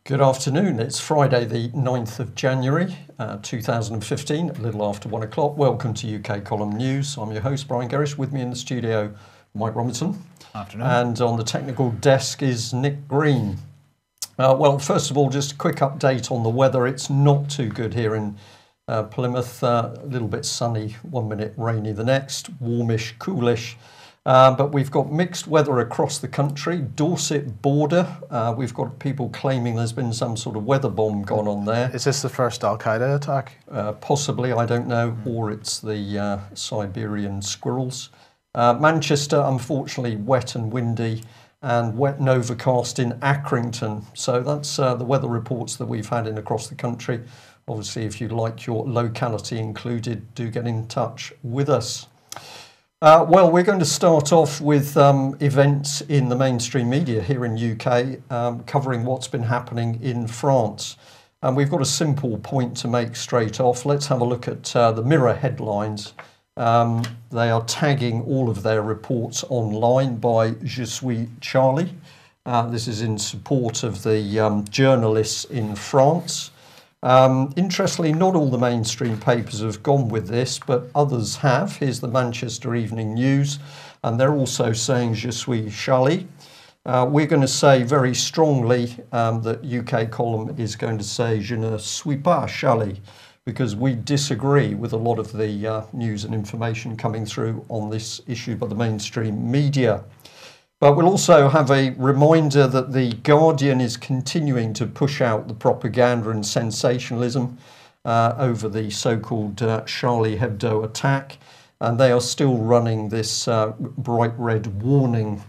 Good afternoon. It's Friday the 9th of January 2015, a little after 1 o'clock. Welcome to UK Column News. I'm your host, Brian Gerrish. With me in the studio, Mike Robinson. Afternoon. And on the technical desk is Nick Green. Well, first of all, just a quick update on the weather. It's not too good here in Plymouth. A little bit sunny 1 minute, rainy the next, warmish, coolish. But we've got mixed weather across the country. Dorset border, we've got people claiming there's been some sort of weather bomb gone on there. Is this the first Al-Qaeda attack? Possibly, I don't know, or it's the Siberian squirrels. Manchester, unfortunately, wet and windy, and wet and overcast in Accrington. So that's the weather reports that we've had in across the country. Obviously, if you'd like your locality included, do get in touch with us. Well, we're going to start off with events in the mainstream media here in UK, covering what's been happening in France. And we've got a simple point to make straight off. Let's have a look at the Mirror headlines. They are tagging all of their reports online by Je suis Charlie. This is in support of the journalists in France. Interestingly, not all the mainstream papers have gone with this, but others have. Here's the Manchester Evening News, and they're also saying Je suis Charlie. We're going to say very strongly that UK Column is going to say Je ne suis pas Charlie, because we disagree with a lot of the news and information coming through on this issue by the mainstream media. But we'll also have a reminder that The Guardian is continuing to push out the propaganda and sensationalism over the so-called Charlie Hebdo attack. And they are still running this bright red warning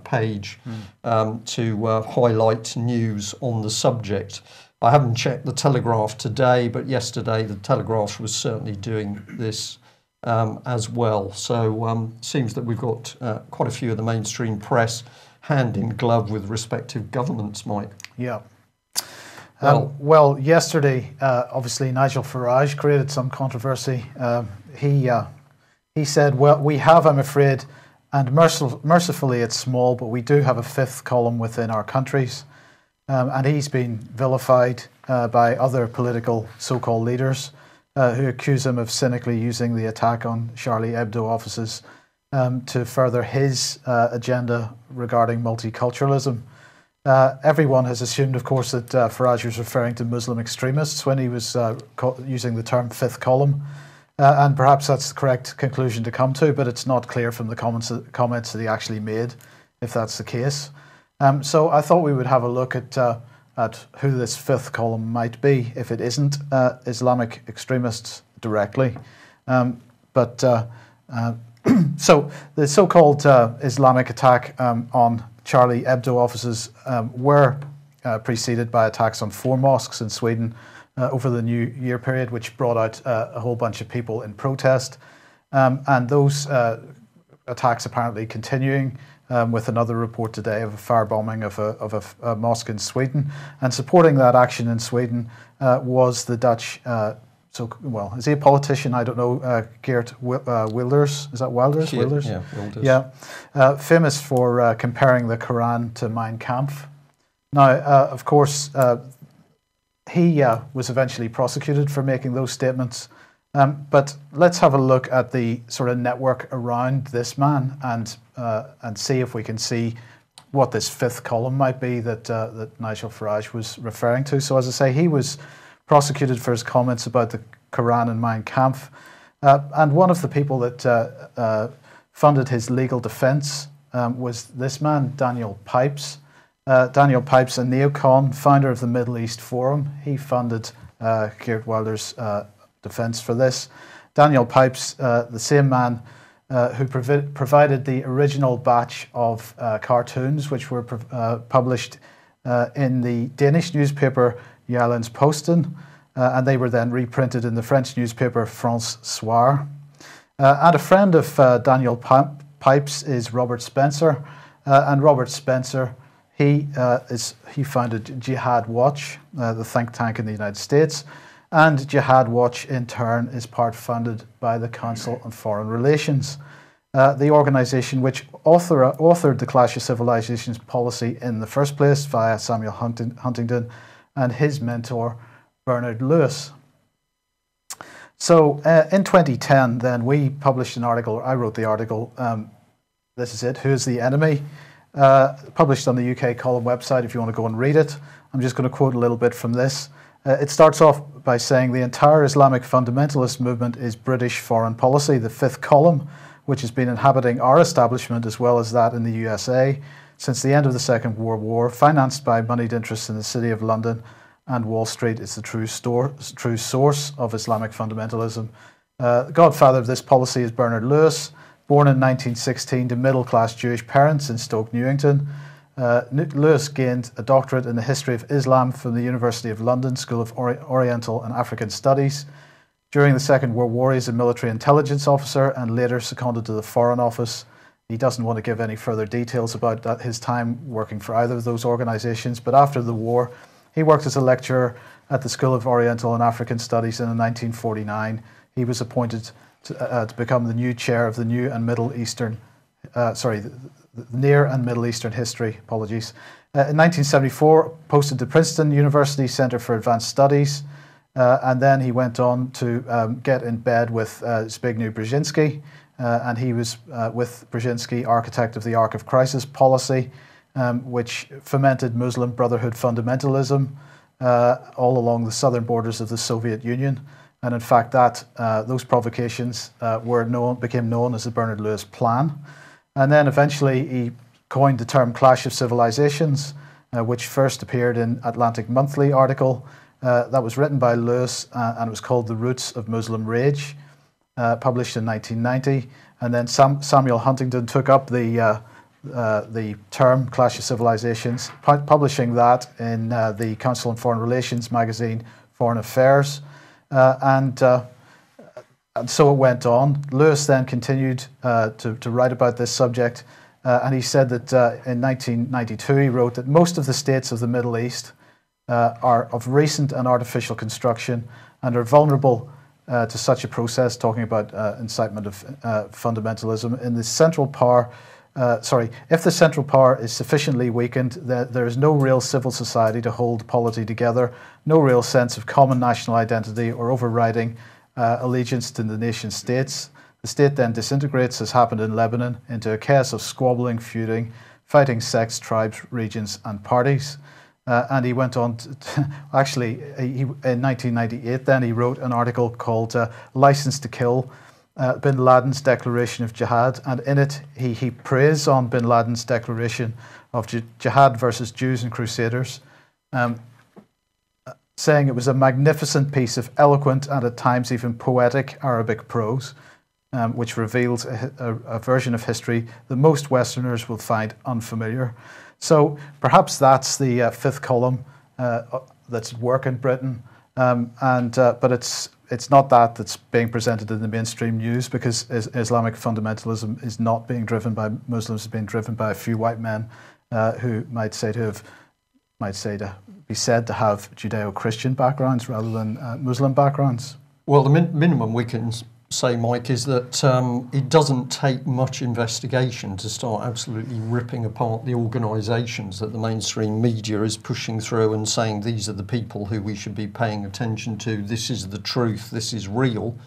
page to highlight news on the subject. I haven't checked the Telegraph today, but yesterday the Telegraph was certainly doing this as well. So seems that we've got quite a few of the mainstream press hand in glove with respective governments, Mike. Yeah. Well, yesterday, obviously Nigel Farage created some controversy. He said, well, we have, I'm afraid, and mercifully it's small, but we do have a fifth column within our countries. And he's been vilified by other political so-called leaders who accuse him of cynically using the attack on Charlie Hebdo offices to further his agenda regarding multiculturalism. Everyone has assumed, of course, that Farage was referring to Muslim extremists when he was using the term fifth column. And perhaps that's the correct conclusion to come to, but it's not clear from the comments that he actually made, if that's the case. So I thought we would have a look at who this fifth column might be, if it isn't Islamic extremists directly. So the so-called Islamic attack on Charlie Hebdo offices were preceded by attacks on 4 mosques in Sweden over the New Year period, which brought out a whole bunch of people in protest. And those attacks apparently continuing, with another report today of a firebombing of a mosque in Sweden. And supporting that action in Sweden was the Dutch, is he a politician? I don't know, Geert Wilders. Is that Wilders? Wilders? Yeah, Wilders. Yeah, famous for comparing the Quran to Mein Kampf. Now, of course, he was eventually prosecuted for making those statements. But let's have a look at the sort of network around this man and see if we can see what this fifth column might be that Nigel Farage was referring to. So as I say, he was prosecuted for his comments about the Quran and Mein Kampf. And one of the people that funded his legal defense was this man, Daniel Pipes. Daniel Pipes, a neocon, founder of the Middle East Forum. He funded Geert Wilders' defense for this. Daniel Pipes, the same man who provided the original batch of cartoons which were published in the Danish newspaper Jyllands-Posten, and they were then reprinted in the French newspaper France Soir. And a friend of Daniel Pipes is Robert Spencer, and Robert Spencer, he founded Jihad Watch, the think tank in the United States. And Jihad Watch, in turn, is part funded by the Council on Foreign Relations, the organisation which authored the Clash of Civilizations policy in the first place via Samuel Huntington, and his mentor, Bernard Lewis. So in 2010, then we published an article, I wrote the article, this is it, Who is the Enemy? Published on the UK Column website if you want to go and read it. I'm just going to quote a little bit from this. It starts off by saying the entire Islamic fundamentalist movement is British foreign policy, the fifth column, which has been inhabiting our establishment as well as that in the USA since the end of the Second World War, financed by moneyed interests in the City of London, and Wall Street is the true source of Islamic fundamentalism. The godfather of this policy is Bernard Lewis, born in 1916 to middle-class Jewish parents in Stoke Newington. Lewis gained a doctorate in the history of Islam from the University of London School of Oriental and African Studies. During the Second World War, he was a military intelligence officer and later seconded to the Foreign Office. He doesn't want to give any further details about his time working for either of those organisations, but after the war, he worked as a lecturer at the School of Oriental and African Studies, and in 1949 he was appointed to become the new chair of the Near and Middle Eastern History. Apologies. In 1974, posted to Princeton University Center for Advanced Studies, and then he went on to get in bed with Zbigniew Brzezinski, and he was with Brzezinski, architect of the Ark of Crisis policy, which fomented Muslim Brotherhood fundamentalism all along the southern borders of the Soviet Union. And in fact, those provocations became known as the Bernard Lewis Plan. And then eventually he coined the term Clash of Civilizations, which first appeared in Atlantic Monthly article that was written by Lewis, and it was called The Roots of Muslim Rage, published in 1990. And then Samuel Huntington took up the term Clash of Civilizations, publishing that in the Council on Foreign Relations magazine, Foreign Affairs. And so it went on. Lewis then continued to write about this subject, and he said that in 1992 he wrote that most of the states of the Middle East are of recent and artificial construction and are vulnerable to such a process, talking about incitement of fundamentalism. In the central power, if the central power is sufficiently weakened, there is no real civil society to hold polity together, no real sense of common national identity or overriding allegiance to the nation states. The state then disintegrates, as happened in Lebanon, into a chaos of squabbling, feuding, fighting sects, tribes, regions, and parties. And he went on to in 1998, then he wrote an article called License to Kill, Bin Laden's Declaration of Jihad, and in it he praised on Bin Laden's declaration of jihad versus Jews and Crusaders, saying it was a magnificent piece of eloquent and at times even poetic Arabic prose, which reveals a version of history that most Westerners will find unfamiliar. So perhaps that's the fifth column that's at work in Britain, but it's not that's being presented in the mainstream news, because Islamic fundamentalism is not being driven by Muslims, it's being driven by a few white men who might be said to have Judeo-Christian backgrounds rather than Muslim backgrounds. Well, the minimum we can say, Mike, is that it doesn't take much investigation to start absolutely ripping apart the organisations that the mainstream media is pushing through and saying these are the people who we should be paying attention to, this is the truth, this is real.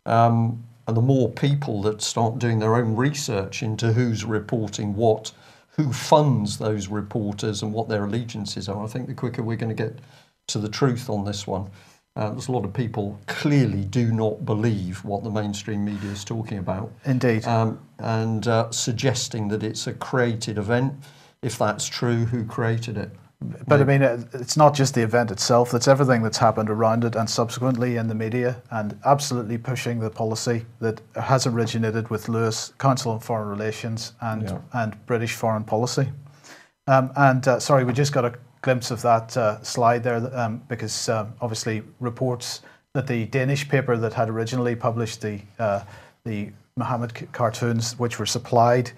And the more people that start doing their own research into who's reporting what, who funds those reporters and what their allegiances are, I think the quicker we're going to get to the truth on this one. There's a lot of people clearly do not believe what the mainstream media is talking about. Indeed. And suggesting that it's a created event. If that's true, who created it? But I mean, it's not just the event itself, it's everything that's happened around it and subsequently in the media, and absolutely pushing the policy that has originated with Lewis, Council on Foreign Relations and British foreign policy. Sorry, we just got a glimpse of that slide there because obviously reports that the Danish paper that had originally published the Muhammad cartoons, which were supplied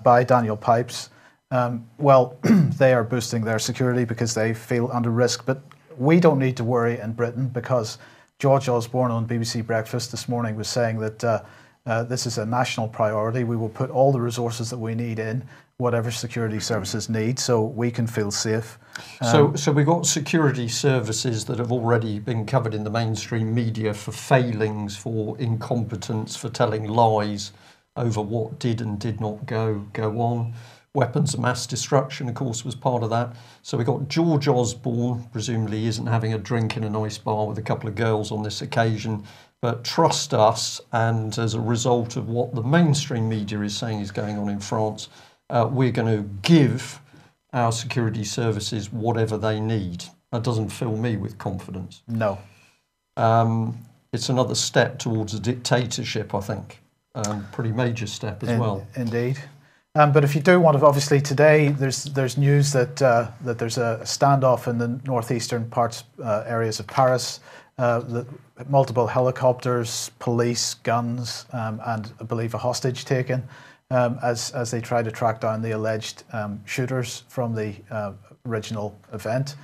by Daniel Pipes, they are boosting their security because they feel under risk. But we don't need to worry in Britain, because George Osborne on BBC Breakfast this morning was saying that This is a national priority. We will put all the resources that we need in whatever security services need so we can feel safe. So we've got security services that have already been covered in the mainstream media for failings, for incompetence, for telling lies over what did and did not go on. Weapons of mass destruction, of course, was part of that. So we've got George Osborne, presumably he isn't having a drink in a nice bar with a couple of girls on this occasion, but trust us, and as a result of what the mainstream media is saying is going on in France, we're going to give our security services whatever they need. That doesn't fill me with confidence. No. It's another step towards a dictatorship, I think. Pretty major step as well. Indeed. But if you do want to, obviously today there's news that that there's a standoff in the northeastern areas of Paris. Multiple helicopters, police, guns, and I believe a hostage taken as they try to track down the alleged shooters from the original event.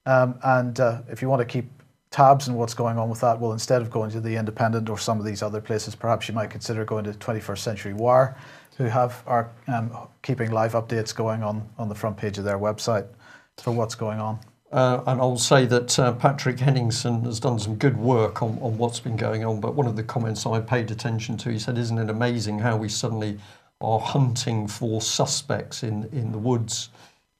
If you want to keep tabs on what's going on with that, well, instead of going to the Independent or some of these other places, perhaps you might consider going to 21st Century Wire, who are keeping live updates going on the front page of their website for what's going on. And I'll say that Patrick Henningsen has done some good work on what's been going on, but one of the comments I paid attention to, he said, isn't it amazing how we suddenly are hunting for suspects in the woods,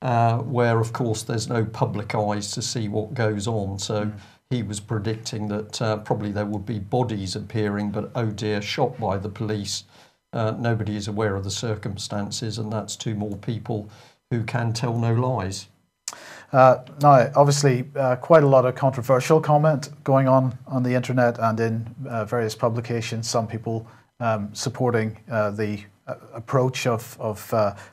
where, of course, there's no public eyes to see what goes on. So he was predicting that probably there would be bodies appearing, but oh dear, shot by the police. Nobody is aware of the circumstances, and that's two more people who can tell no lies. Now, obviously, quite a lot of controversial comment going on the internet and in various publications. Some people supporting the approach of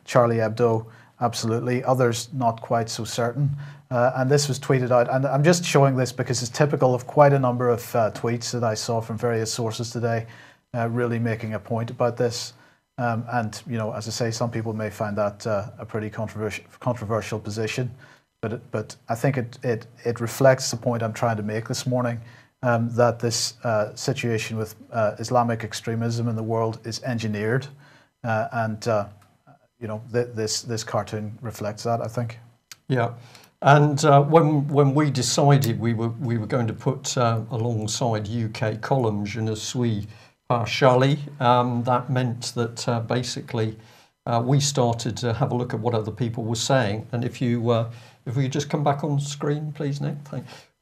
Charlie Hebdo, absolutely. Others not quite so certain. And this was tweeted out. And I'm just showing this because it's typical of quite a number of tweets that I saw from various sources today, really making a point about this. And, you know, as I say, some people may find that a pretty controversial position. But I think it reflects the point I'm trying to make this morning, that this situation with Islamic extremism in the world is engineered, and you know, this cartoon reflects that, I think. Yeah, and when we decided we were going to put alongside UK column Je ne suis pas Charlie, that meant that basically we started to have a look at what other people were saying, and if we could just come back on screen, please, Nick.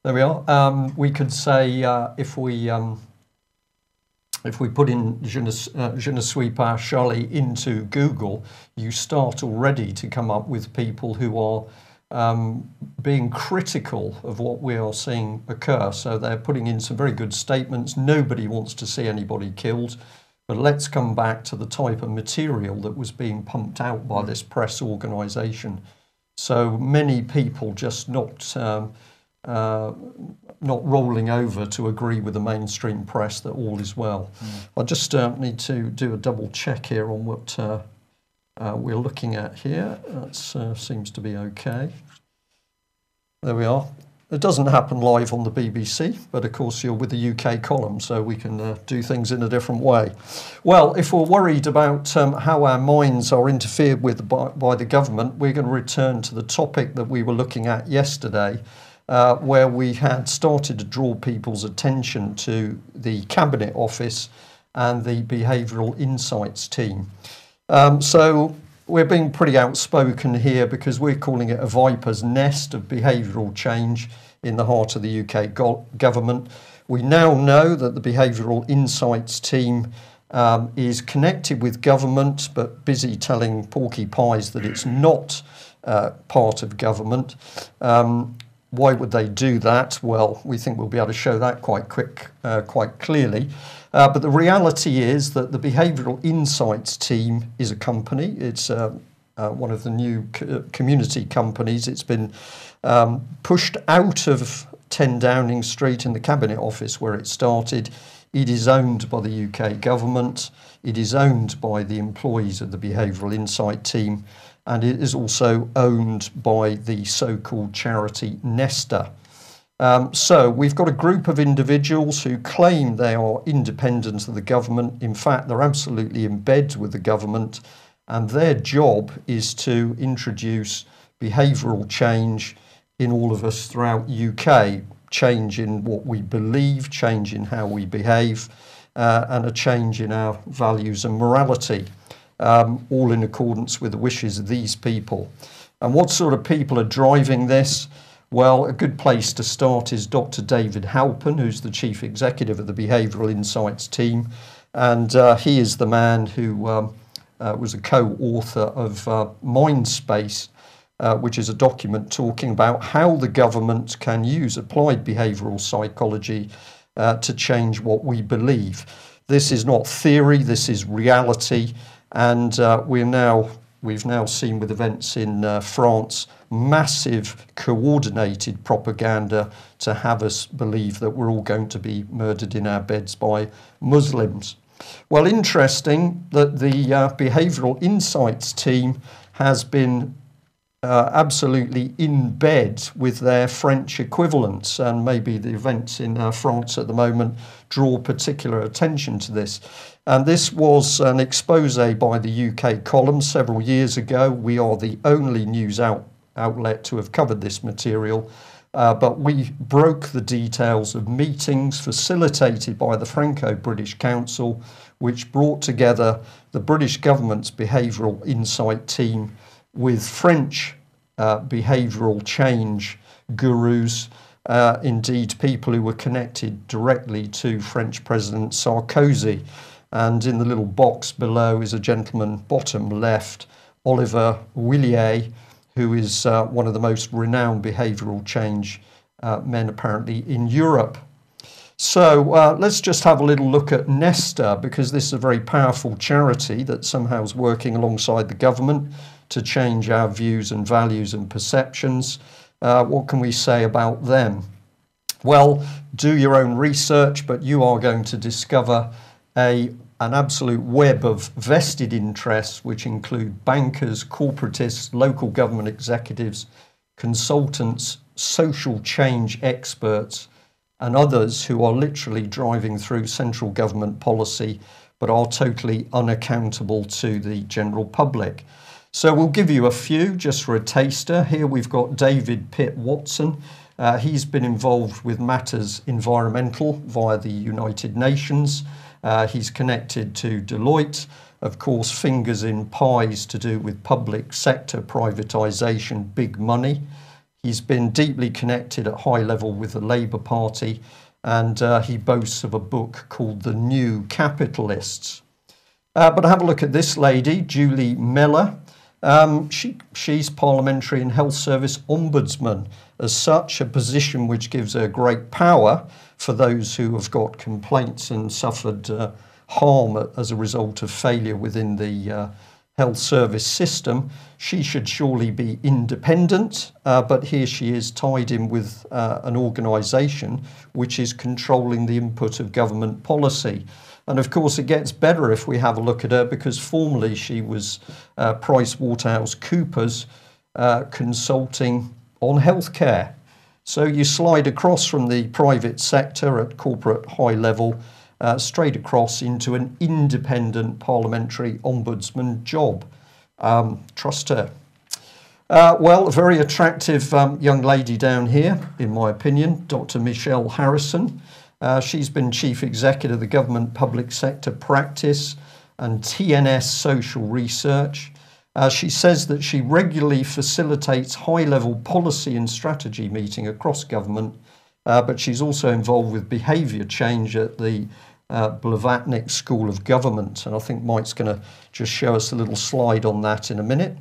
There we are. We could say if we put in Je ne suis pas Charlie into Google, you start already to come up with people who are being critical of what we are seeing occur. So they're putting in some very good statements. Nobody wants to see anybody killed. But let's come back to the type of material that was being pumped out by this press organisation. So many people just not rolling over to agree with the mainstream press that all is well. I just need to do a double check here on what we're looking at here. That seems to be okay. There we are. It doesn't happen live on the BBC, but of course you're with the UK column, so we can do things in a different way. Well, if we're worried about how our minds are interfered with by the government, we're going to return to the topic that we were looking at yesterday, where we had started to draw people's attention to the Cabinet Office and the Behavioural Insights team. So we're being pretty outspoken here because we're calling it a viper's nest of behavioural change in the heart of the UK government. We now know that the Behavioural Insights team is connected with government but busy telling Porky Pies that it's not part of government. Why would they do that? Well, we think we'll be able to show that quite clearly. But the reality is that the Behavioural Insights team is a company. It's one of the new community companies. It's been pushed out of 10 Downing Street in the Cabinet Office where it started. It is owned by the UK government. It is owned by the employees of the Behavioural Insight team. And it is also owned by the so-called charity Nesta. So we've got a group of individuals who claim they are independent of the government. In fact, they're absolutely in bed with the government, and their job is to introduce behavioural change in all of us throughout UK, change in what we believe, change in how we behave, and a change in our values and morality, all in accordance with the wishes of these people. And what sort of people are driving this? Well, a good place to start is Dr. David Halpin, who's the Chief Executive of the Behavioural Insights team, and he is the man who was a co-author of Mindspace, which is a document talking about how the government can use applied behavioural psychology to change what we believe. This is not theory, this is reality, and we've now seen with events in France massive coordinated propaganda to have us believe that we're all going to be murdered in our beds by Muslims. Well, interesting that the Behavioural Insights team has been absolutely in bed with their French equivalents, and maybe the events in France at the moment draw particular attention to this. And this was an expose by the UK column several years ago. We are the only news outlet to have covered this material, but we broke the details of meetings facilitated by the Franco-British Council, which brought together the British government's Behavioural Insight team with French behavioural change gurus, indeed people who were connected directly to French President Sarkozy. And in the little box below is a gentleman, bottom left, Oliver Willier, who is one of the most renowned behavioural change men apparently in Europe. So let's just have a little look at Nesta, because this is a very powerful charity that somehow is working alongside the government to change our views and values and perceptions. What can we say about them? Well, do your own research, but you are going to discover an absolute web of vested interests, which include bankers, corporatists, local government executives, consultants, social change experts, and others who are literally driving through central government policy but are totally unaccountable to the general public. So we'll give you a few just for a taster. Here we've got David Pitt Watson. He's been involved with matters environmental via the United Nations. He's connected to Deloitte, of course, fingers in pies to do with public sector privatisation, big money. He's been deeply connected at high level with the Labour Party, and he boasts of a book called The New Capitalists. But have a look at this lady, Julie Mellor. She's Parliamentary and Health Service Ombudsman. As such, a position which gives her great power for those who have got complaints and suffered harm as a result of failure within the health service system. She should surely be independent, but here she is tied in with an organisation which is controlling the input of government policy. And of course, it gets better if we have a look at her, because formerly she was PricewaterhouseCoopers consulting on healthcare. So you slide across from the private sector at corporate high level, straight across into an independent parliamentary ombudsman job. Trust her. Well, a very attractive young lady down here, in my opinion, Dr. Michelle Harrison. She's been Chief Executive of the Government Public Sector Practice and TNS Social Research. She says that she regularly facilitates high-level policy and strategy meeting across government, but she's also involved with behaviour change at the Blavatnik School of Government. And I think Mike's going to just show us a little slide on that in a minute.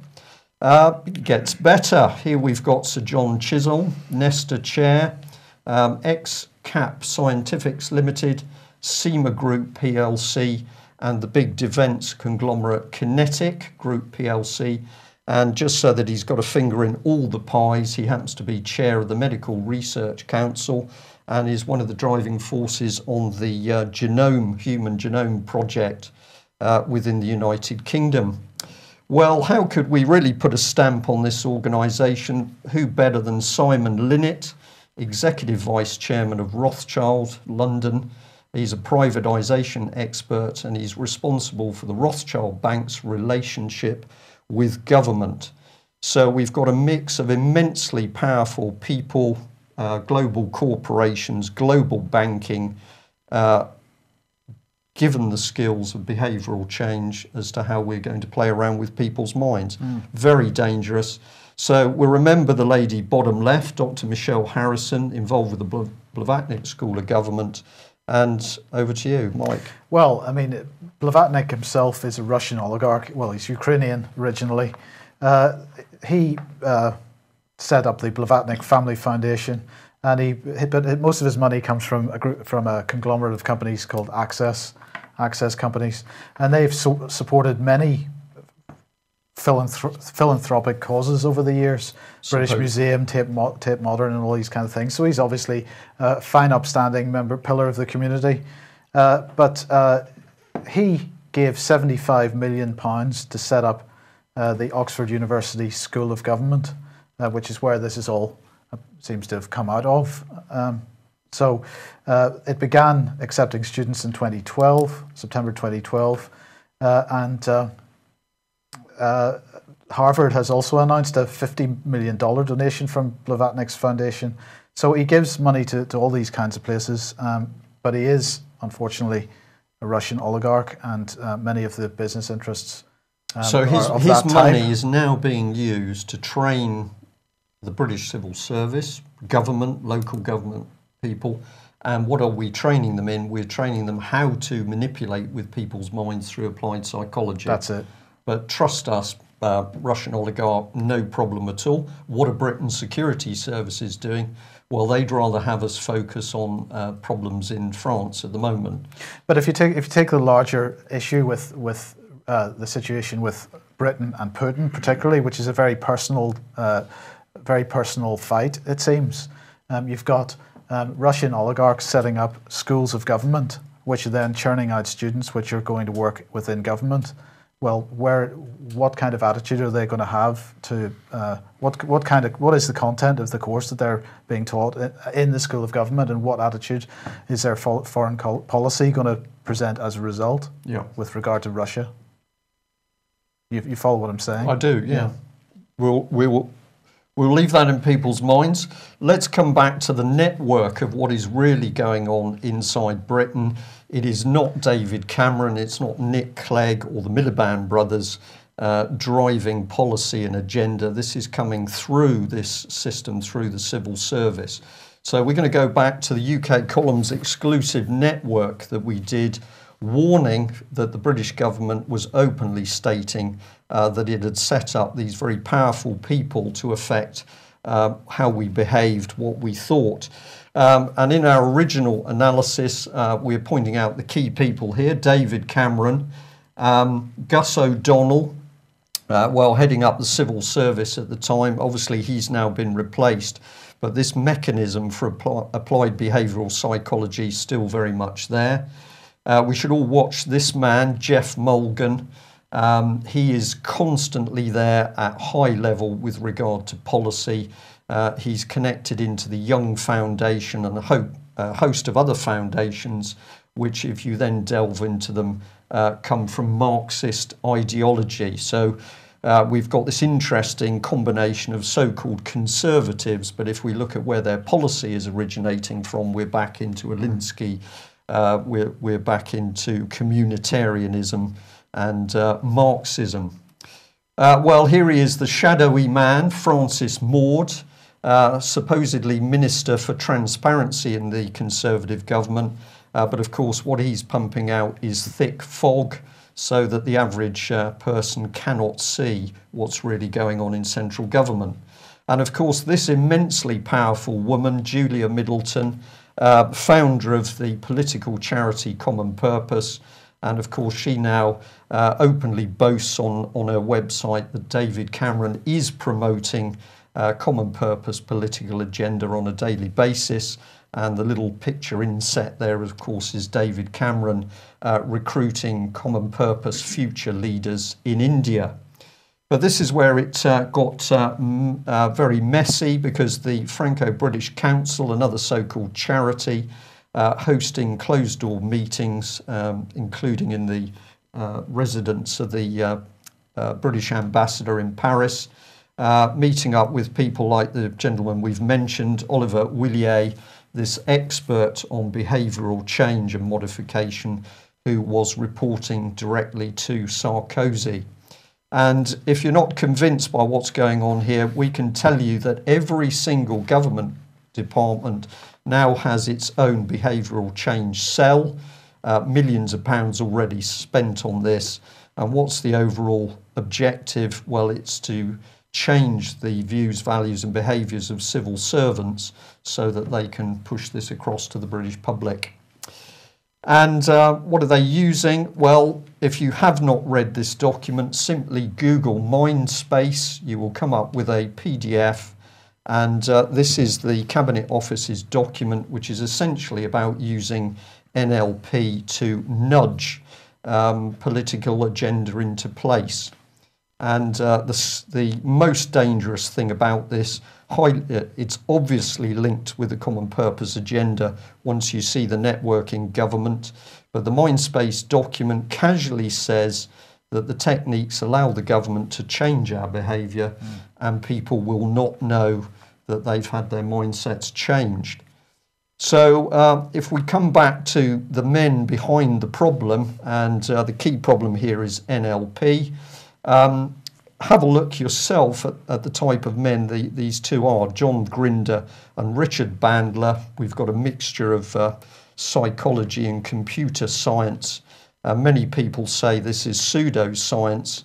It gets better. Here we've got Sir John Chisholm, Nesta Chair, ex-CAP Scientifics Limited, SEMA Group PLC, and the big defence conglomerate Kinetic Group PLC. And just so that he's got a finger in all the pies, he happens to be chair of the Medical Research Council and is one of the driving forces on the Human Genome Project within the United Kingdom. Well, how could we really put a stamp on this organisation? Who better than Simon Linnett? Executive Vice Chairman of Rothschild, London. He's a privatisation expert, and he's responsible for the Rothschild Bank's relationship with government. So we've got a mix of immensely powerful people, global corporations, global banking, given the skills of behavioural change as to how we're going to play around with people's minds. Very dangerous. So we'll remember the lady bottom left, Dr. Michelle Harrison, involved with the Blavatnik School of Government. And over to you, Mike. Well, I mean, Blavatnik himself is a Russian oligarch. Well, he's Ukrainian originally. He set up the Blavatnik Family Foundation, and but most of his money comes from a conglomerate of companies called Access companies, and they've supported many philanthropic causes over the years. British Museum, Tate Modern, and all these kind of things. So he's obviously a fine, upstanding pillar of the community. But he gave £75 million to set up the Oxford University School of Government, which is where this is all seems to have come out of. So it began accepting students in 2012, September 2012, and Harvard has also announced a $50 million donation from Blavatnik's foundation. So he gives money to all these kinds of places, but he is, unfortunately, a Russian oligarch, and many of the business interests so his money is now being used to train the British civil service, government, local government people. And what are we training them in? We're training them how to manipulate with people's minds through applied psychology. That's it. But trust us, Russian oligarch, no problem at all. What are Britain's security services doing? Well, they'd rather have us focus on problems in France at the moment. But if you take the larger issue with the situation with Britain and Putin, particularly, which is a very personal fight, it seems. You've got Russian oligarchs setting up schools of government, which are then churning out students which are going to work within government. Well, what kind of attitude are they going to have to what is the content of the course that they're being taught in the School of Government, and what attitude is their foreign policy going to present as a result? Yeah. With regard to Russia. You follow what I'm saying? I do. Yeah. We'll leave that in people's minds. Let's come back to the network of what is really going on inside Britain. It is not David Cameron, it's not Nick Clegg or the Miliband brothers driving policy and agenda. This is coming through this system, through the civil service. So we're going to go back to the UK Columns exclusive network that we did, warning that the British government was openly stating that it had set up these very powerful people to affect how we behaved, what we thought. And in our original analysis, we're pointing out the key people here: David Cameron, Gus O'Donnell, heading up the civil service at the time. Obviously, he's now been replaced, but this mechanism for applied behavioural psychology is still very much there. We should all watch this man, Jeff Mulgan. He is constantly there at high level with regard to policy. He's connected into the Young Foundation and a host of other foundations, which, if you then delve into them, come from Marxist ideology. So we've got this interesting combination of so-called conservatives, but if we look at where their policy is originating from, we're back into Alinsky. We're back into communitarianism and Marxism. Here he is, the shadowy man, Francis Maude, supposedly Minister for Transparency in the Conservative government. But of course, what he's pumping out is thick fog so that the average person cannot see what's really going on in central government. And of course, this immensely powerful woman, Julia Middleton, founder of the political charity Common Purpose, and of course she now openly boasts on her website that David Cameron is promoting Common Purpose political agenda on a daily basis. And the little picture inset there, of course, is David Cameron recruiting Common Purpose future leaders in India. But this is where it got very messy, because the Franco-British Council, another so-called charity, hosting closed-door meetings, including in the residence of the British ambassador in Paris, meeting up with people like the gentleman we've mentioned, Oliver Willier, this expert on behavioural change and modification, who was reporting directly to Sarkozy. And if you're not convinced by what's going on here, we can tell you that every single government department now has its own behavioural change cell. Millions of pounds already spent on this. And what's the overall objective? Well, it's to change the views, values and behaviours of civil servants so that they can push this across to the British public. And what are they using? Well, if you have not read this document, simply Google Mindspace. You will come up with a PDF. And this is the Cabinet Office's document, which is essentially about using NLP to nudge political agenda into place. And the most dangerous thing about this, it's obviously linked with the common purpose agenda once you see the networking government, but the Mindspace document casually says that the techniques allow the government to change our behaviour, and people will not know that they've had their mindsets changed. So if we come back to the men behind the problem, and the key problem here is NLP, have a look yourself at the type of men these two are, John Grinder and Richard Bandler. We've got a mixture of psychology and computer science. Many people say this is pseudoscience,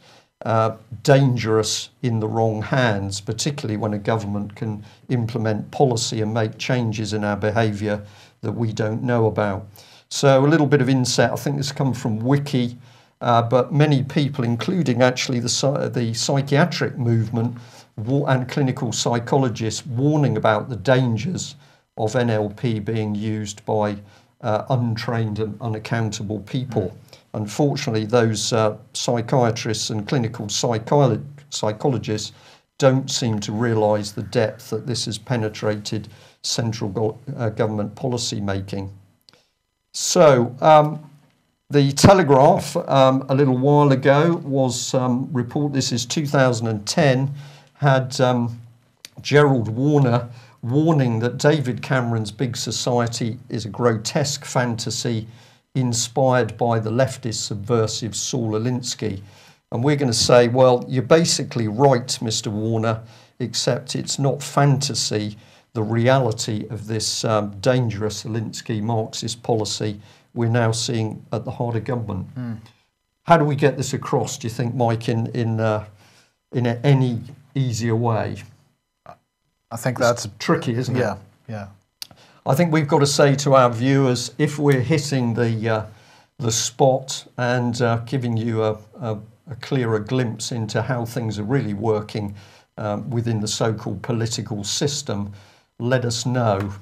dangerous in the wrong hands, particularly when a government can implement policy and make changes in our behaviour that we don't know about. So a little bit of insight, I think this comes from Wiki, but many people, including actually the psychiatric movement and clinical psychologists, warning about the dangers of NLP being used by untrained and unaccountable people. Unfortunately, those psychiatrists and clinical psychologists don't seem to realise the depth that this has penetrated central government policy making. So, the Telegraph a little while ago was this is 2010, had Gerald Warner warning that David Cameron's Big Society is a grotesque fantasy inspired by the leftist subversive Saul Alinsky. And we're going to say, well, you're basically right, Mr. Warner, except it's not fantasy, the reality of this dangerous Alinsky Marxist policy we're now seeing at the heart of government. How do we get this across, do you think, Mike, in any easier way? I think that's tricky, isn't it? Yeah. I think we've got to say to our viewers, if we're hitting the spot and giving you a clearer glimpse into how things are really working within the so-called political system, let us know.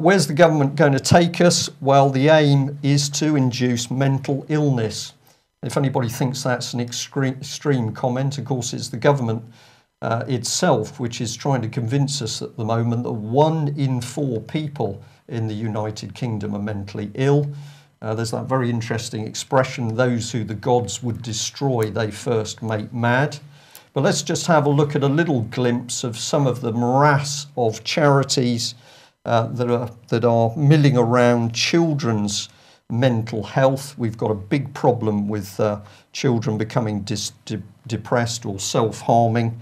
Where's the government going to take us? Well, the aim is to induce mental illness. If anybody thinks that's an extreme comment, of course, it's the government itself which is trying to convince us at the moment that 1 in 4 people in the United Kingdom are mentally ill. There's that very interesting expression, those who the gods would destroy, they first make mad. But let's just have a look at a little glimpse of some of the morass of charities that are milling around children's mental health. We've got a big problem with children becoming depressed or self-harming.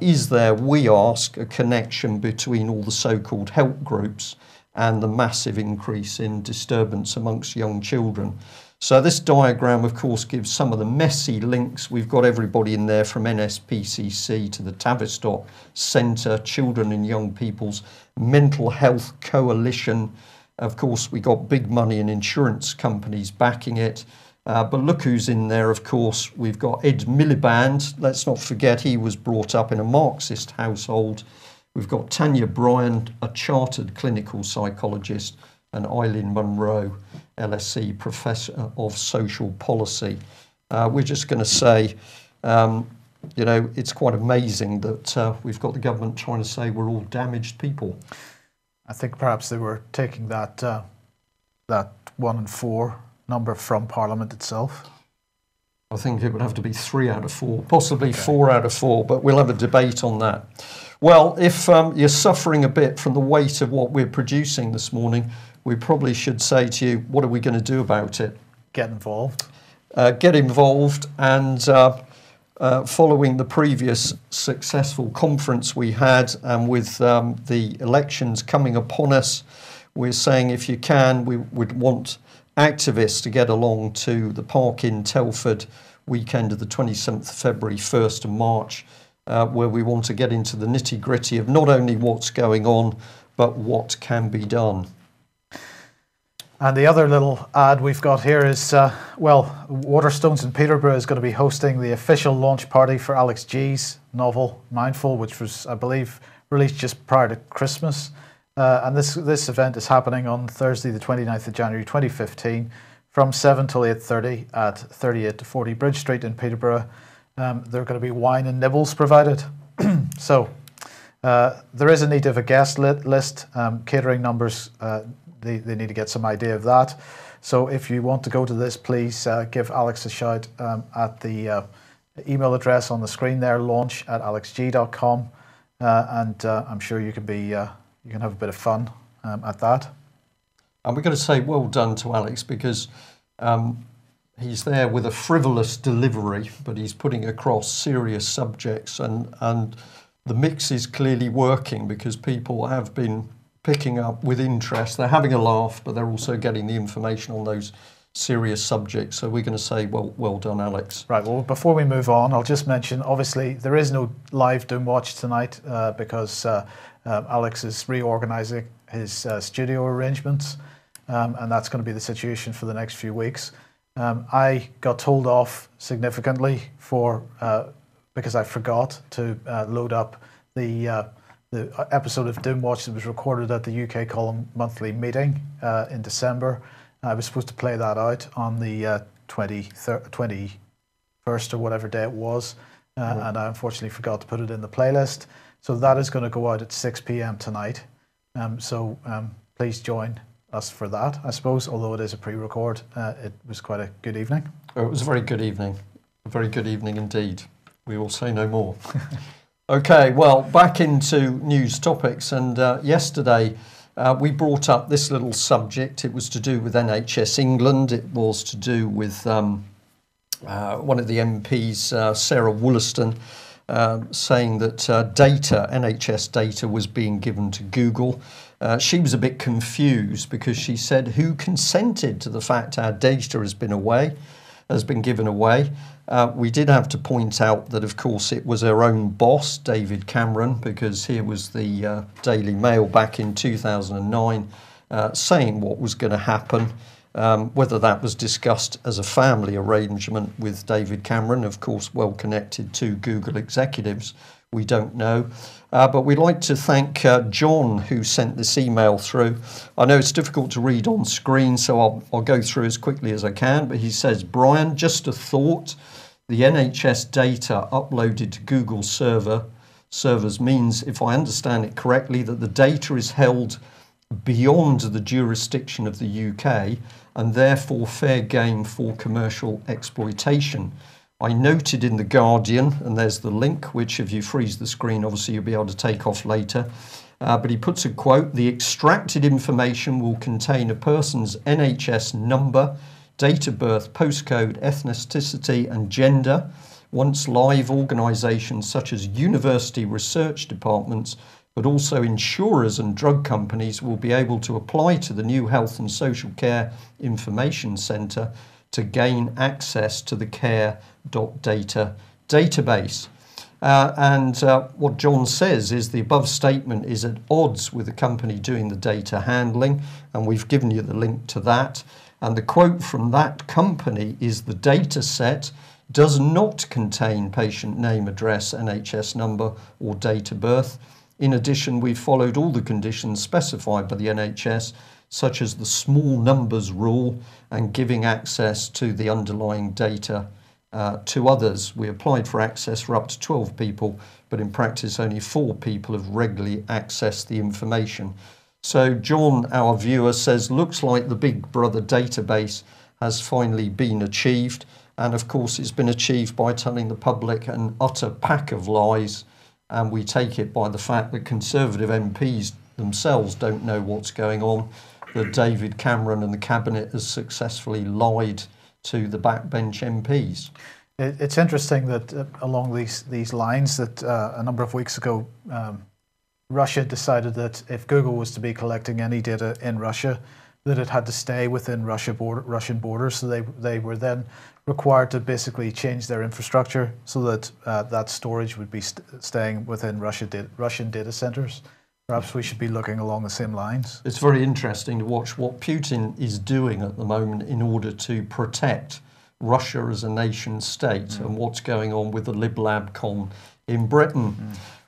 Is there, we ask, a connection between all the so-called help groups and the massive increase in disturbance amongst young children? So this diagram, of course, gives some of the messy links. We've got everybody in there from NSPCC to the Tavistock Centre, Children and Young People's Mental Health Coalition. Of course, we got big money and insurance companies backing it. But look who's in there, of course. We've got Ed Miliband. Let's not forget he was brought up in a Marxist household. We've got Tanya Bryan, a chartered clinical psychologist, and Eileen Munro, LSE Professor of Social Policy. We're just going to say You know, it's quite amazing that we've got the government trying to say we're all damaged people. I think perhaps they were taking that that 1 in 4 number from Parliament itself. I think it would have to be 3 out of 4, possibly 4 out of 4, but we'll have a debate on that. Well, if you're suffering a bit from the weight of what we're producing this morning, we probably should say to you, what are we going to do about it? Get involved. Get involved, and following the previous successful conference we had, and with the elections coming upon us, we're saying if you can, we would want activists to get along to the park in Telford weekend of the 27th of February, 1st of March, where we want to get into the nitty-gritty of not only what's going on, but what can be done. And the other little ad we've got here is, well, Waterstones in Peterborough is going to be hosting the official launch party for Alex G's novel, Mindful, which was, I believe, released just prior to Christmas. And this event is happening on Thursday, the 29th of January 2015, from 7 till 8:30 at 38 to 40 Bridge Street in Peterborough. There are going to be wine and nibbles provided. So there is a need of a guest list, catering numbers. They need to get some idea of that. So if you want to go to this, please give Alex a shout at the email address on the screen there, launch@alexg.com, and I'm sure you can have a bit of fun at that. And we're going to say well done to Alex, because he's there with a frivolous delivery, but he's putting across serious subjects, and the mix is clearly working, because people have been picking up with interest. They're having a laugh, but they're also getting the information on those serious subjects. So we're going to say, well done, Alex. Right, well, before we move on, I'll just mention, obviously, there is no live Doom Watch tonight because Alex is reorganising his studio arrangements, and that's going to be the situation for the next few weeks. I got told off significantly because I forgot to load up the episode of Doom Watch that was recorded at the UK Column monthly meeting in December. I was supposed to play that out on the 21st or whatever day it was, and I unfortunately forgot to put it in the playlist. So that is going to go out at 6 p.m. tonight. So please join us for that, I suppose, although it is a pre-record. It was quite a good evening. Oh, it was a very good evening. A very good evening indeed. We will say no more. Okay, well, back into news topics, and yesterday we brought up this little subject. It was to do with NHS England. It was to do with one of the MPs, Sarah Wollaston, saying that NHS data was being given to Google. She was a bit confused, because she said, who consented to the fact our data has been given away? We did have to point out that, of course, it was her own boss, David Cameron, because here was the Daily Mail back in 2009 saying what was going to happen. Whether that was discussed as a family arrangement with David Cameron, of course, well connected to Google executives, we don't know. But we'd like to thank John, who sent this email through. I know it's difficult to read on screen, so I'll go through as quickly as I can. But he says, Brian, just a thought. The NHS data uploaded to Google servers means, if I understand it correctly, that the data is held beyond the jurisdiction of the UK and therefore fair game for commercial exploitation. I noted in The Guardian, and there's the link, which if you freeze the screen, obviously you'll be able to take off later. But he puts a quote, the extracted information will contain a person's NHS number, date of birth, postcode, ethnicity and gender. Once live, organisations such as university research departments, but also insurers and drug companies will be able to apply to the new Health and Social Care Information Centre to gain access to the care.data database. What John says is the above statement is at odds with the company doing the data handling, and we've given you the link to that. And the quote from that company is the data set does not contain patient name, address, NHS number or date of birth. In addition, we've followed all the conditions specified by the NHS, such as the small numbers rule and giving access to the underlying data to others. We applied for access for up to 12 people, but in practice only 4 people have regularly accessed the information. So John, our viewer, says, looks like the Big Brother database has finally been achieved. And of course, it's been achieved by telling the public an utter pack of lies. And we take it by the fact that Conservative MPs themselves don't know what's going on, that David Cameron and the Cabinet has successfully lied to the backbench MPs. It's interesting that along these lines that a number of weeks ago, Russia decided that if Google was to be collecting any data in Russia, that it had to stay within Russian borders. So they were then required to basically change their infrastructure so that that storage would be staying within Russian data centers. Perhaps we should be looking along the same lines. It's very interesting to watch what Putin is doing at the moment in order to protect Russia as a nation state and what's going on with the LibLabCon in Britain.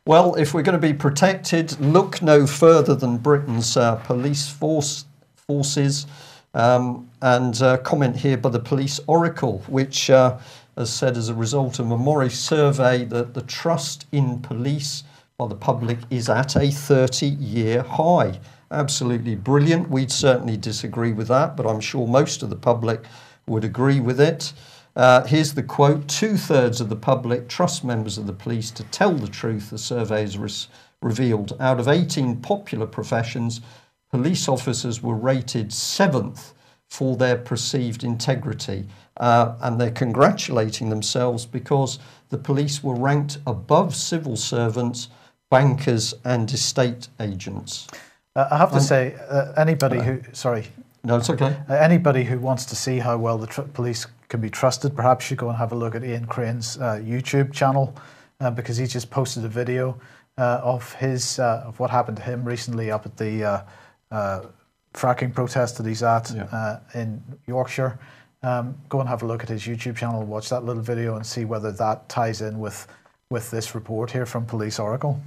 Well, if we're going to be protected, look no further than Britain's police forces. Comment here by the Police Oracle, which has said as a result of a Morris survey that the trust in police by the public is at a 30-year high. Absolutely brilliant. We'd certainly disagree with that, but I'm sure most of the public would agree with it. Here's the quote: 2/3 of the public trust members of the police to tell the truth, the survey has revealed. Out of 18 popular professions, police officers were rated 7th for their perceived integrity. And they're congratulating themselves because the police were ranked above civil servants, bankers and estate agents. I have to say, anybody who... Sorry. No, it's okay. Anybody who wants to see how well the police can be trusted, perhaps should go and have a look at Ian Crane's YouTube channel, because he just posted a video of what happened to him recently up at the fracking protest that he's at in Yorkshire. Go and have a look at his YouTube channel, watch that little video and see whether that ties in with this report here from Police Oracle.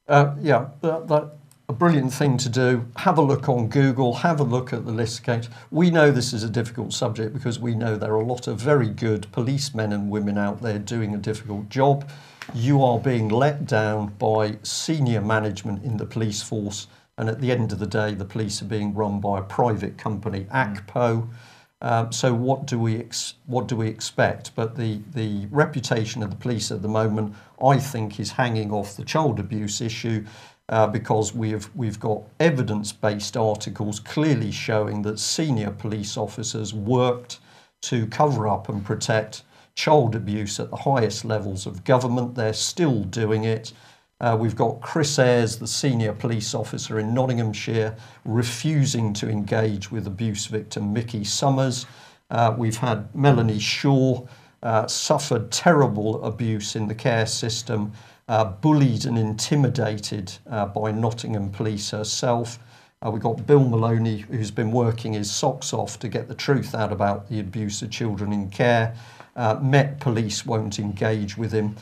A brilliant thing to do. Have a look on Google, have a look at the list count. We know this is a difficult subject because we know there are a lot of very good policemen and women out there doing a difficult job. You are being let down by senior management in the police force, and at the end of the day, the police are being run by a private company, ACPO. So what do we expect? But the reputation of the police at the moment, I think, is hanging off the child abuse issue. Because we've got evidence-based articles clearly showing that senior police officers worked to cover up and protect child abuse at the highest levels of government. They're still doing it. We've got Chris Ayres, the senior police officer in Nottinghamshire, refusing to engage with abuse victim Mickey Summers. We've had Melanie Shaw, suffered terrible abuse in the care system, bullied and intimidated by Nottingham Police herself. We've got Bill Maloney, who's been working his socks off to get the truth out about the abuse of children in care. Met Police won't engage with him.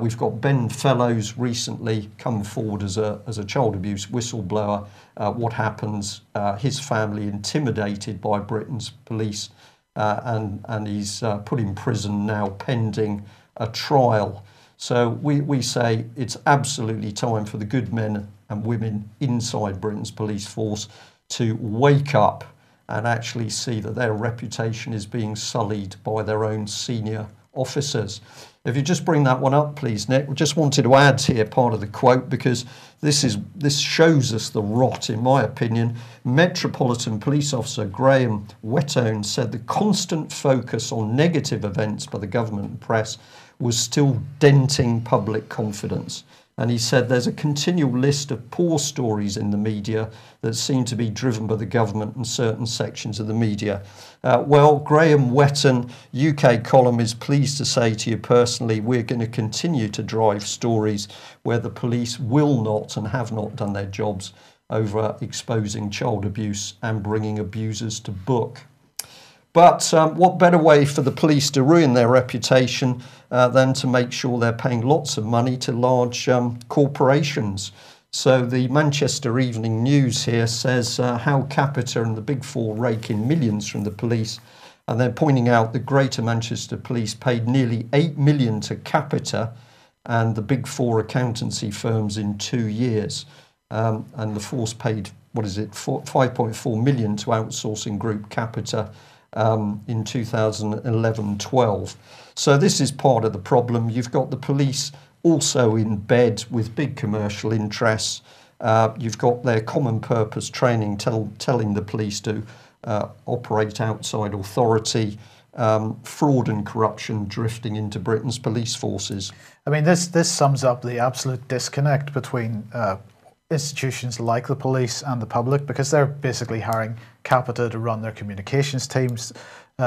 We've got Ben Fellows recently come forward as a child abuse whistleblower. What happens? His family intimidated by Britain's police, and he's put in prison now pending a trial. So we say it's absolutely time for the good men and women inside Britain's police force to wake up and actually see that their reputation is being sullied by their own senior officers. If you just bring that one up, please, Nick. We just wanted to add here part of the quote because this shows us the rot, in my opinion. Metropolitan Police Officer Graham Whettone said the constant focus on negative events by the government and press was still denting public confidence. And he said there's a continual list of poor stories in the media that seem to be driven by the government and certain sections of the media. Well, Graham Whettone, UK column, is pleased to say to you personally, we're going to continue to drive stories where the police will not and have not done their jobs over exposing child abuse and bringing abusers to book. But what better way for the police to ruin their reputation than to make sure they're paying lots of money to large corporations? So the Manchester Evening News here says how Capita and the Big Four rake in millions from the police And they're pointing out the Greater Manchester Police paid nearly 8 million to Capita and the big four accountancy firms in 2 years. And the force paid, 5.4 million to outsourcing group Capita in 2011-12. So this is part of the problem. You've got the police also in bed with big commercial interests. You've got their common purpose training telling the police to operate outside authority, fraud and corruption drifting into Britain's police forces. I mean, this sums up the absolute disconnect between institutions like the police and the public, because they're basically hiring Capita to run their communications teams,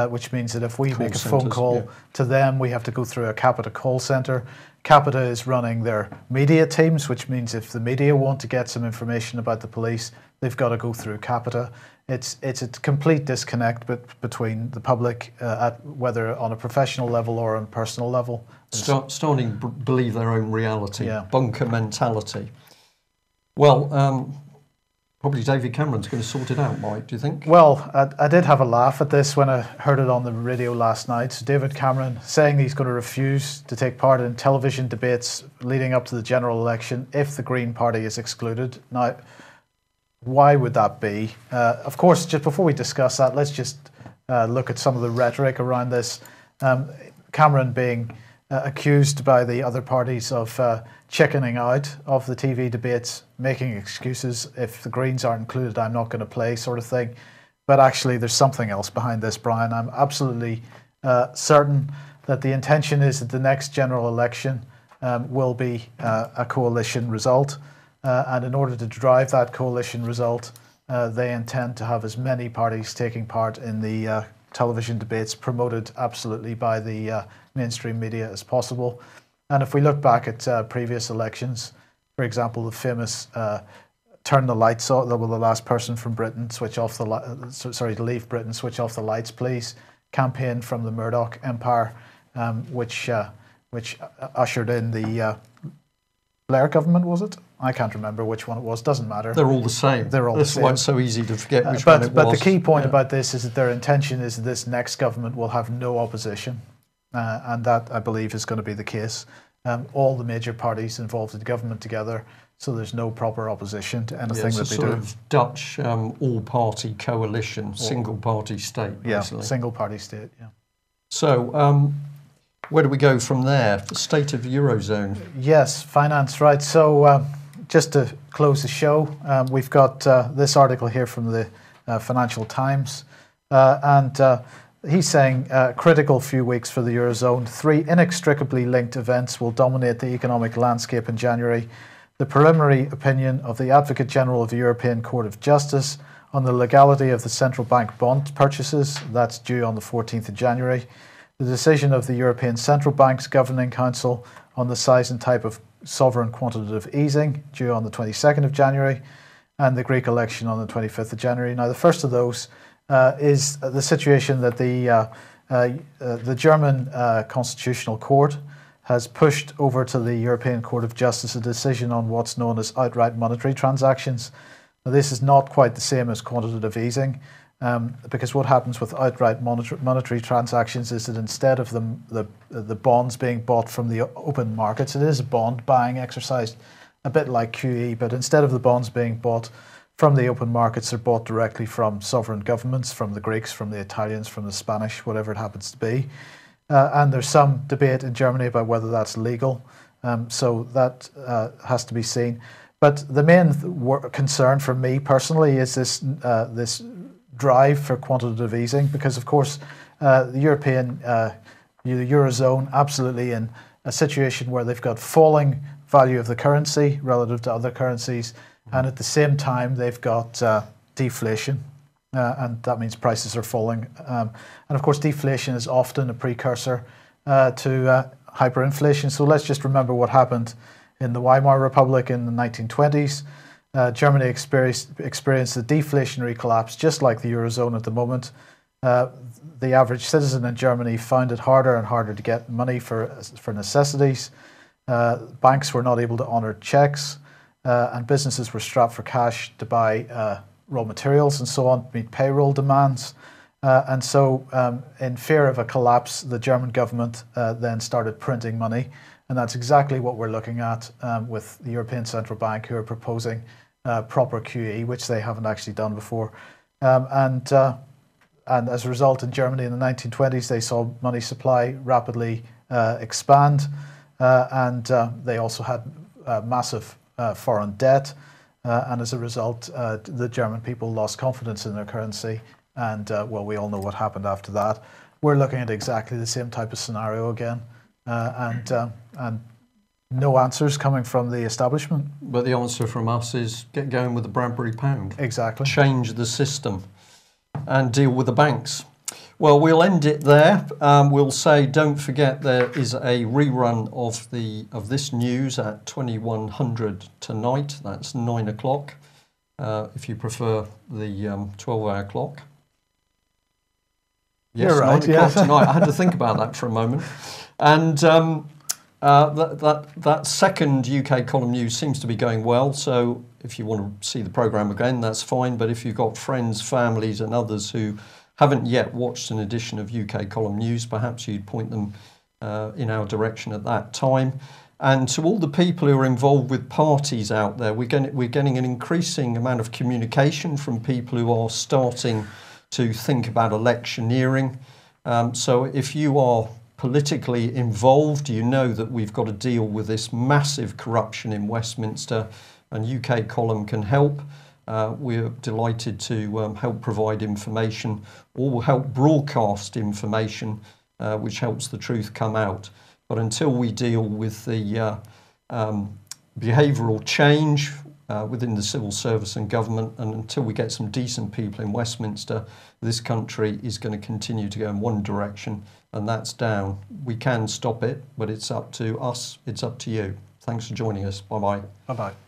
which means that if we make a phone call to them, we have to go through a Capita call centre. Capita is running their media teams, which means if the media want to get some information about the police, they've got to go through Capita. It's a complete disconnect between the public, whether on a professional level or on a personal level. Starting to believe their own reality, Yeah. bunker mentality. Well, probably David Cameron's going to sort it out, Mike, do you think? Well, I did have a laugh at this when I heard it on the radio last night. So David Cameron saying he's going to refuse to take part in television debates leading up to the general election if the Green Party is excluded. Now, why would that be? Of course, just before we discuss that, let's just look at some of the rhetoric around this. Cameron being accused by the other parties of chickening out of the TV debates, making excuses. If the Greens aren't included, I'm not going to play, sort of thing. But actually, there's something else behind this, Brian. I'm absolutely certain that the intention is that the next general election will be a coalition result. And in order to drive that coalition result, they intend to have as many parties taking part in the television debates promoted absolutely by the mainstream media as possible. And if we look back at previous elections, for example, the famous turn the lights off, the last person from Britain, switch off the leave Britain, switch off the lights, please, campaign from the Murdoch empire, which ushered in the Blair government, was it? I can't remember which one it was. Doesn't matter. They're all the same. They're all the same. That's why it's so easy to forget which one it was. But the key point about this is that their intention is that this next government will have no opposition. And that, I believe, is going to be the case. All the major parties involved in the government together, so there's no proper opposition to anything that they do. It's a sort of Dutch all-party coalition, single-party state, basically. Yeah, single-party state, yeah. So, where do we go from there? The state of the Eurozone. Yes, finance, right. So just to close the show, we've got this article here from the Financial Times. And he's saying, critical few weeks for the Eurozone. 3 inextricably linked events will dominate the economic landscape in January. The preliminary opinion of the Advocate General of the European Court of Justice on the legality of the central bank bond purchases. That's due on the 14th of January. The decision of the European Central Bank's Governing Council on the size and type of sovereign quantitative easing, due on the 22nd of January, and the Greek election on the 25th of January. Now, the first of those is the situation that the German Constitutional Court has pushed over to the European Court of Justice a decision on what's known as outright monetary transactions. Now, this is not quite the same as quantitative easing. Because what happens with outright monetary transactions is that instead of the bonds being bought from the open markets, it is a bond buying exercise, a bit like QE, but instead of the bonds being bought from the open markets, they're bought directly from sovereign governments, from the Greeks, from the Italians, from the Spanish, whatever it happens to be. And there's some debate in Germany about whether that's legal, so that has to be seen. But the main concern for me personally is this drive for quantitative easing, because of course the Eurozone absolutely in a situation where they've got falling value of the currency relative to other currencies, and at the same time they've got deflation, and that means prices are falling, and of course deflation is often a precursor to hyperinflation. So let's just remember what happened in the Weimar Republic in the 1920s. Germany experienced a deflationary collapse, just like the Eurozone at the moment. The average citizen in Germany found it harder and harder to get money for necessities. Banks were not able to honour checks, and businesses were strapped for cash to buy raw materials and so on, to meet payroll demands. And so in fear of a collapse, the German government then started printing money. And that's exactly what we're looking at with the European Central Bank, who are proposing proper QE, which they haven't actually done before. And as a result, in Germany in the 1920s, they saw money supply rapidly expand. And they also had massive foreign debt. And as a result, the German people lost confidence in their currency. And, well, we all know what happened after that. We're looking at exactly the same type of scenario again. And no answers coming from the establishment. But the answer from us is get going with the Bradbury pound. Exactly. Change the system and deal with the banks. Well, we'll end it there. We'll say don't forget there is a rerun of this news at 2100 tonight. That's 9 o'clock if you prefer the 12-hour clock. Yes, you're right, 9 o'clock tonight. I had to think about that for a moment. And that second UK column news seems to be going well. So if you want to see the programme again, that's fine. But if you've got friends, families and others who haven't yet watched an edition of UK column news, perhaps you'd point them in our direction at that time. And to all the people who are involved with parties out there, we're getting an increasing amount of communication from people who are starting to think about electioneering. So if you are politically involved, you know that we've got to deal with this massive corruption in Westminster, and UK column can help. We're delighted to help provide information or help broadcast information which helps the truth come out. But until we deal with the behavioural change within the civil service and government, and until we get some decent people in Westminster, this country is going to continue to go in one direction, and that's down. We can stop it, but it's up to us, it's up to you. Thanks for joining us. Bye-bye. Bye-bye.